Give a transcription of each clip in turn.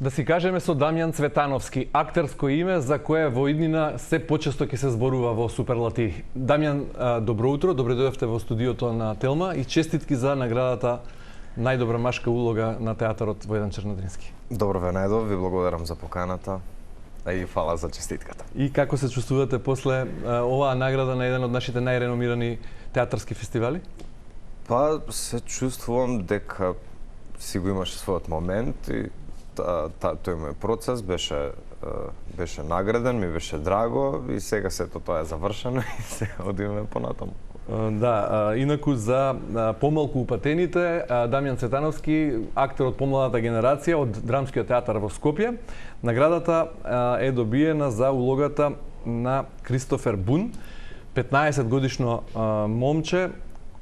Да си кажеме со Дамјан Цветановски, актерско име за кое во иднина се почесто ќе се зборува во суперлативи. Дамјан, добро утро, добре дојдовте во студиото на Телма и честитки за наградата најдобра машка улога на театарот Војдан Чернодрински. Добро ве најдов, ви благодарам за поканата и фала за честитката. И како се чувствувате после оваа награда на еден од нашите најреномирани театарски фестивали? Па се чувствувам дека си го имаше својот момент и тој мој процес беше награден, ми беше драго и сега сето тоа е завршено и сега одиме понатаму. Да, инаку за помалку упатените, Дамјан Цветановски, актер од помладата генерација од Драмскиот театар во Скопје. Наградата е добиена за улогата на Кристофер Бун, 15 годишно момче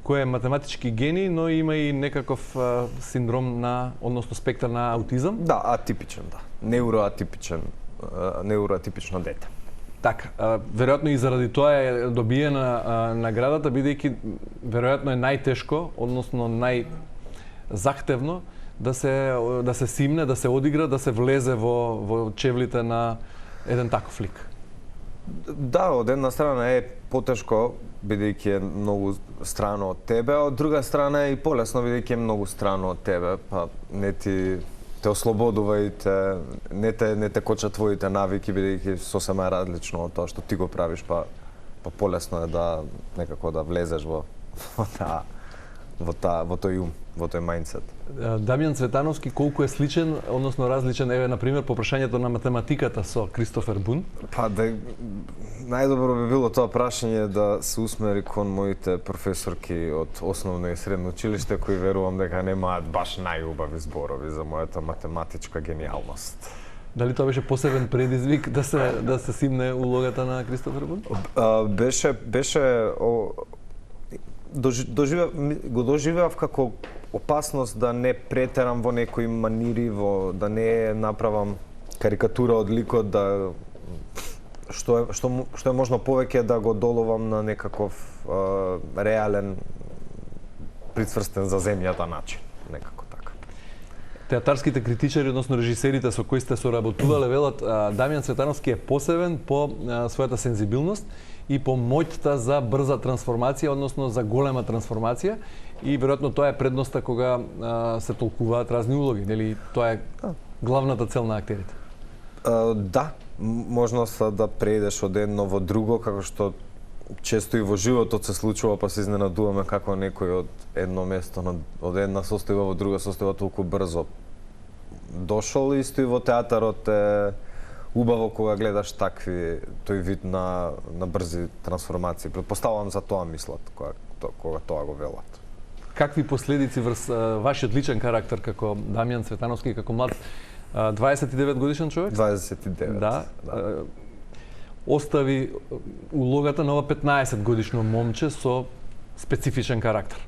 кој е математички гений, но има и некаков синдром на, односно спектар на аутизам. Да, атипичен, да. Неуроатипично дете. Така, веројатно и заради тоа е добиена наградата, бидејќи веројатно е најтешко, односно најзахтевно да се симне, да се одигра, да се влезе во чевлите на еден таков лик. Да, од една страна е потешко, бидејќи е многу страно од тебе, а од друга страна е и полесно, бидејќи е многу страно од тебе, па не те ослободува и не те коча твоите навики, бидејќи сосема е различно од тоа што ти го правиш, па полесно е да некако да влезеш во тој ум, во тој мајндсет. Дамјан Цветановски колку е сличен, односно различен, еве на пример по прашањето на математиката со Кристофер Бун? Па најдобро би било тоа прашање да се усмери кон моите професорки од основно и средно училиште, кои верувам дека немаат баш најубави зборови за мојата математичка гениалност. Дали тоа беше посебен предизвик да се симне улогата на Кристофер Бун? Го доживеав како опасност да не претерам во некои манири, да не направам карикатура од ликот, да што е можно повеќе да го доловам на некаков реален, прицврстен за земјата начин, некако така. Театарските критичари, односно режисерите со кои сте соработувале, велат Дамјан Цветановски е посебен по својата сензибилност и по моќта за брза трансформација, односно за голема трансформација, и веројатно тоа е предноста кога се толкуваат разни улоги, нели тоа е главната цел на актерите? Да, можноста да преидеш од едно во друго, како што често и во животот се случува, па се изненадуваме како некој од едно место, од една состојба во друга состојба толку брзо дошол. Исто и во театарот е убаво кога гледаш тој вид на брзи трансформации. Претпоставувам за тоа мислат кога тоа го велат. Какви последици врз вашиот личен карактер како Дамјан Цветановски, како млад 29 годишен човек? 29. Да. Остави улогата на ова 15 годишно момче со специфичен карактер?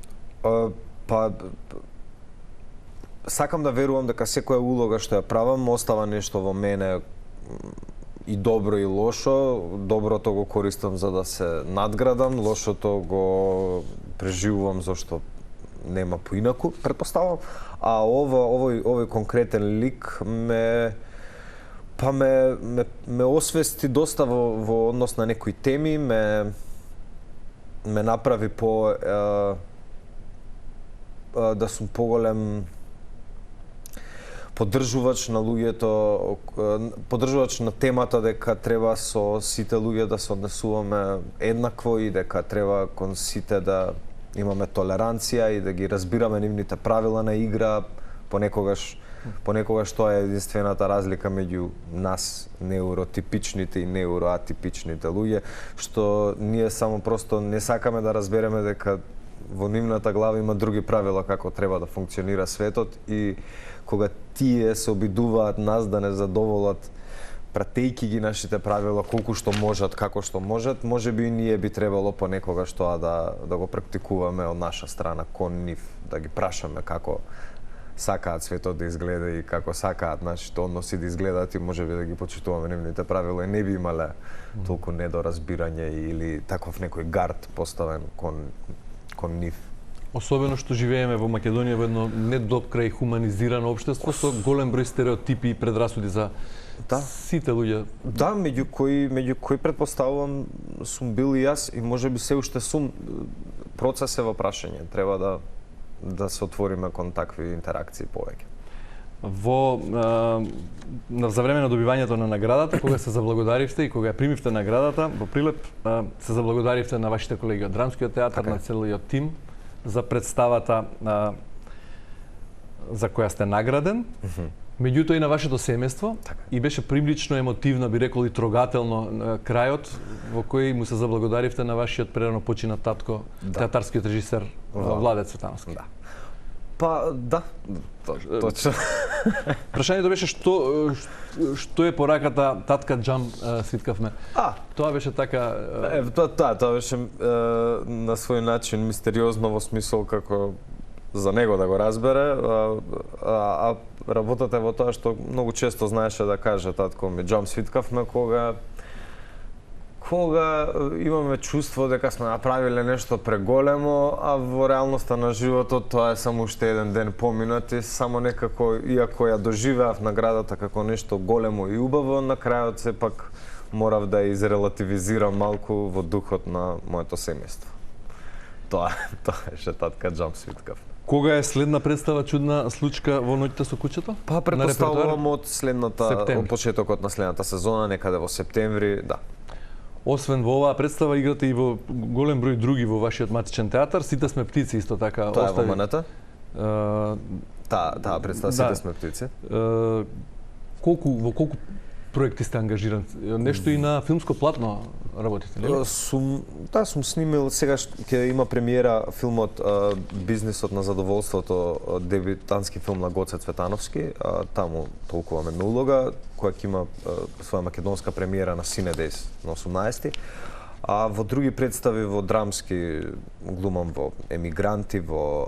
Сакам да верувам дека секоја улога што ја правам остава нешто во мене, и добро и лошо. Доброто го користам за да се надградам, лошото го преживувам зашто нема поинаку, претпоставам. А овој конкретен лик ме освести доста во однос на некои теми, ме направи да сум поголем поддржувач на луѓето, поддржувач на темата дека треба со сите луѓе да се однесуваме еднакво и дека треба кон сите да имаме толеранција и да ги разбираме нивните правила на игра. Понекогаш тоа е единствената разлика меѓу нас, неуротипичните и неуроатипичните луѓе, што ние само просто не сакаме да разбереме дека во нивната глава има други правила како треба да функционира светот, и кога тие се обидуваат нас да не задоволат пратејќи ги нашите правила колку што можат, како што можат, можеби и ние би требало понекогаш тоа да го практикуваме од наша страна кон нив, да ги прашаме како сакаат светот да изгледа и како сакаат нашите односи да изгледаат, и можеби да ги почитуваме нивните правила и не би имале толку недоразбирање или таков некој гард поставен кон нив. Особено што живееме во Македонија во едно не до крај хуманизирано општество со голем број стереотипи и предрасуди за сите луѓе. Да, меѓу кои предпоставувам сум бил и јас и можеби се уште сум. Процес е во прашање. Треба да се отвориме кон такви интеракции повеќе. За време на добивањето на наградата, кога се заблагодаривте и кога ја примивте наградата, во Прилеп се заблагодаривте на вашите колеги од Драмскиот театар, на целиот тим за представата за која сте награден. Меѓутоа и на вашето семејство и беше прилично емотивно, би рекол и трогателно крајот во кој му се заблагодаривте на вашиот прерано починат татко, театарскиот режисер Владе Цветановски. Да. Па да, точно. Прашањето беше што е пораката татка Џам Свиткавме. Тоа беше така тоа беше на свој начин мистериозно во смисол како за него да го разбере, а работата е во тоа што многу често знаеше да каже татко ми Џам Свиткавме кога имаме чувство дека сме направиле нешто преголемо, а во реалноста на животот тоа е само уште еден ден поминат и само некако, иако ја доживеав наградата како нешто големо и убаво, на крајот сепак морав да ја изрелативизирам малку во духот на моето семејство. Тоа е татка Џам Свиткав. Кога е следна представа Чудна случка во ноќите со куќето? Па претпоставувам од почетокот на следната сезона, некаде во септември, да. Освен во оваа представа играте и во голем број други во вашиот матичен театар. Сите сме птици исто така. Тоа е во МНТ? Таа представа Сите сме птици. Во колку проекти сте ангажиран? Нешто и на филмско платно работите, нели? Сум снимил, сега ќе има премиера филмот Бизнисот на задоволството, дебютантски филм на Гоце Цветановски, таму толкуваме на улога, која ќе има своја македонска премиера на Cinedejs на 18-ти. А во други представи во драмски глумам во Емигранти, во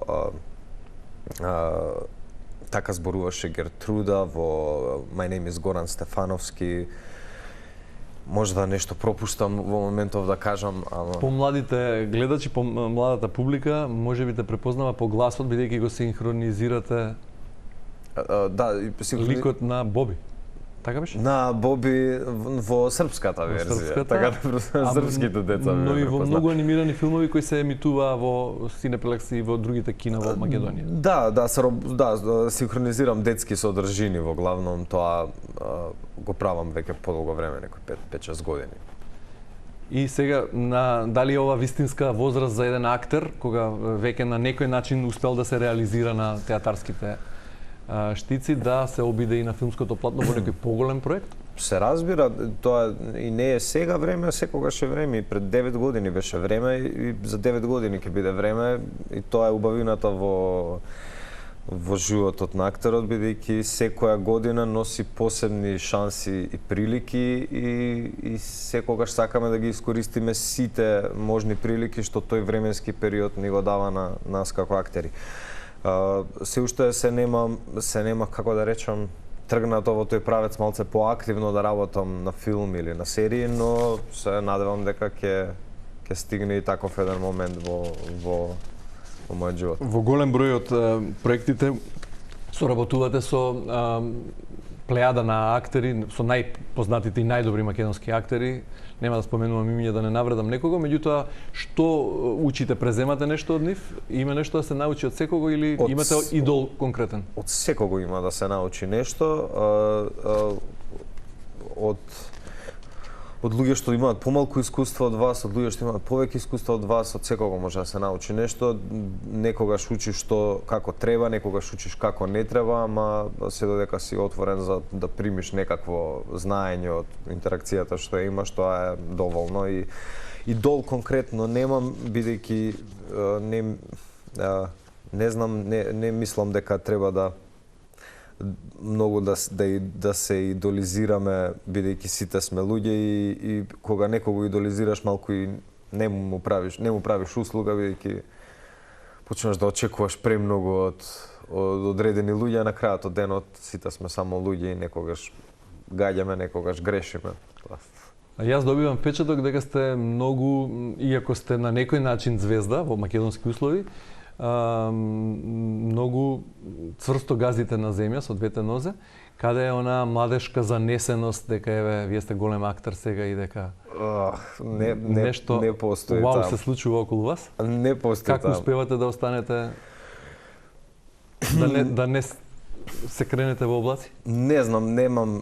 Така зборуваше Гертруда, во My Name is Горан Стефановски. Може да нешто пропуштам во моментов да кажам, ама... Помладите гледачи, младата публика, може би те препознава по гласот, бидејќи го синхронизирате ликот на Боби. Така беше? На Боби во српската верзија, така да српските деца. Но и во многу анимирани филмови кои се емитуваа во Cineplex и во другите кина во Македонија. Да, синхронизирам детски содржини во главном, тоа го правам веќе подолго време, некои 5-6 години. И сега, дали е ова вистинска возраст за еден актер, кога веќе на некој начин успел да се реализира на театарските штици, да се обиде и на филмското платно во некој поголем проект? Се разбира, тоа и не е сега време, секогаш е време. И пред 9 години беше време и за 9 години ќе биде време. И тоа е убавината во животот на актерот, бидејќи секоја година носи посебни шанси и прилики и секогаш сакаме да ги искористиме сите можни прилики што тој временски период ни го дава на нас како актери. Се уште се нема како да речам тргнато во тој правец малце поактивно да работам на филм или на серии, но се надевам дека ќе стигне и таков еден момент во мојот живот. Во голем број од проектите соработувате со плејада на актери, со најпознатите и најдобри македонски актери. Нема да споменувам имиња да не навредам некого, меѓутоа што учите, преземате нешто од нив? Има нешто да се научи од секого или имате идол конкретен? Од секого има да се научи нешто. Од луѓе што имаат помалку искуство од вас, од луѓе што имаат повеќе искуство од вас, од секого може да се научи нешто. Некогаш учиш што како треба, некогаш учиш како не треба, ама се додека си отворен за да примиш некакво знаење од интеракцијата што имаш, тоа е доволно. И дол конкретно немам, бидејќи не знам, не мислам дека треба да многу да се идолизираме, бидејќи сите сме луѓе и кога некого идолизираш малку и не му правиш услуга, бидејќи почнеш да очекуваш премногу од одредени луѓе, на крајот од денот сите сме само луѓе и некогаш гаѓаме, некогаш грешиме. Јас добивам впечаток дека сте многу, иако сте на некој начин звезда во македонски услови, многу цврсто газите на земја со двете нозе. Каде е она младешка занесеност дека еве вие сте голем актер сега и дека нешто не постои вау там. се случува околу вас? Не постои Како там. успевате да останете да не се кренете во облаци? Не знам, немам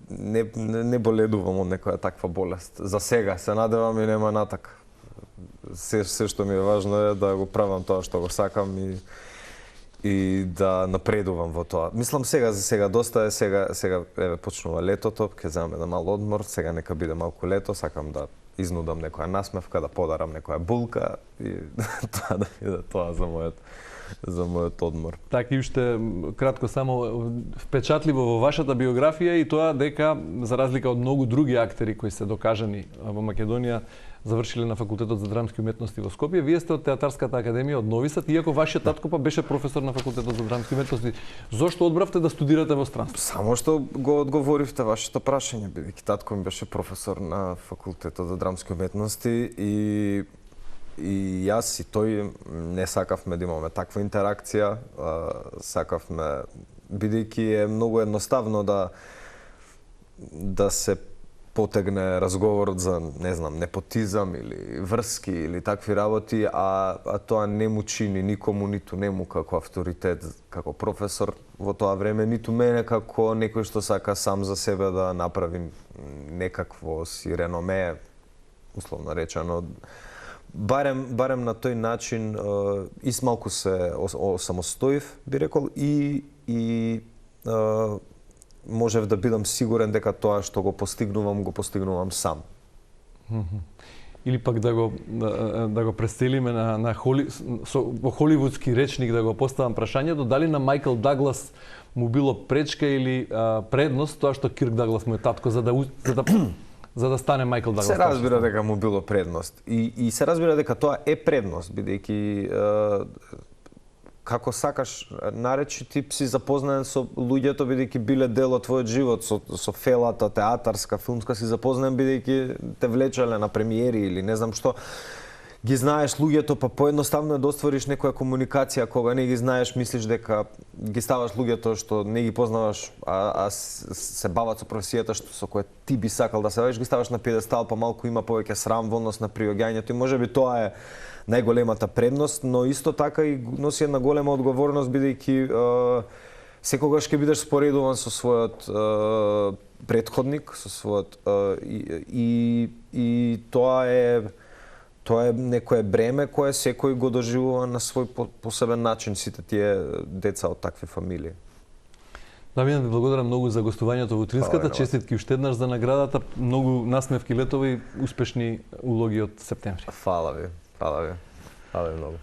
не боледувам од некоја таква болест. За сега се надевам и нема натак. Се што ми е важно е да го правам тоа што го сакам и да напредувам во тоа. Мислам сега за сега доста е, сега еве почнува летото, ќе земам еден мал одмор, сега нека биде малку лето, сакам да изнудам некоја насмевка, да подарам некоја булка и тоа да биде тоа за мојот одмор. Така и уште кратко само впечатливо во вашата биографија и тоа дека за разлика од многу други актери кои се докажани во Македонија завршиле на факултетот за драмски уметности во Скопје, вие сте од Театарската академија од Нови Сад, иако вашиот татко па беше професор на факултетот за драмски уметности. Зошто одбравте да студирате во странство? Само што го одговоривте вашето прашање, бидејќи татко ми беше професор на факултетот за драмски уметности и јас и тој не сакавме да имаме таква интеракција, сакавме, бидејќи е многу едноставно да се потегне разговорот за, не знам, непотизам или врски или такви работи, а тоа не му чини никому, ниту нему како авторитет, како професор во тоа време, ниту мене како некој што сака сам за себе да направи некакво си реноме, условно речено. Барем на тој начин измалку се осамостоив, би рекол, и можев да бидам сигурен дека тоа што го постигнувам сам. Или пак да го преселиме во холивудски речник, да го поставам прашањето, дали на Мајкл Даглас му било пречка или предност тоа што Кирк Даглас му е татко за да стане Мајкл Даглас? Се разбира дека му било предност. И се разбира дека тоа е предност, бидејќи како сакаш наречи ти си запознаен со луѓето бидејќи биле дел од твојот живот, со фелата, театарска, филмска си запознаен бидејќи те влечеле на премиери или не знам што. Ги знаеш луѓето, па поедноставно е да оствариш некоја комуникација, кога не ги знаеш, мислиш дека ги ставаш луѓето што не ги познаваш, а се бават со професијата со која ти би сакал да се бавиш, ги ставаш на пиедестал, па малку има повеќе срам во однос на приоѓањето и можеби тоа е најголемата предност, но исто така и носи една голема одговорност бидејќи секогаш ќе бидеш споредуван со својот претходник, со својот и тоа е некое бреме кое секој го доживува на свој посебен начин, сите тие деца од такви фамилии. Дамјан, ви благодарам многу за гостувањето во Утринската. Честитки уште еднаш за наградата. Многу насмевки летови и успешни улоги од септември. Фала ви многу.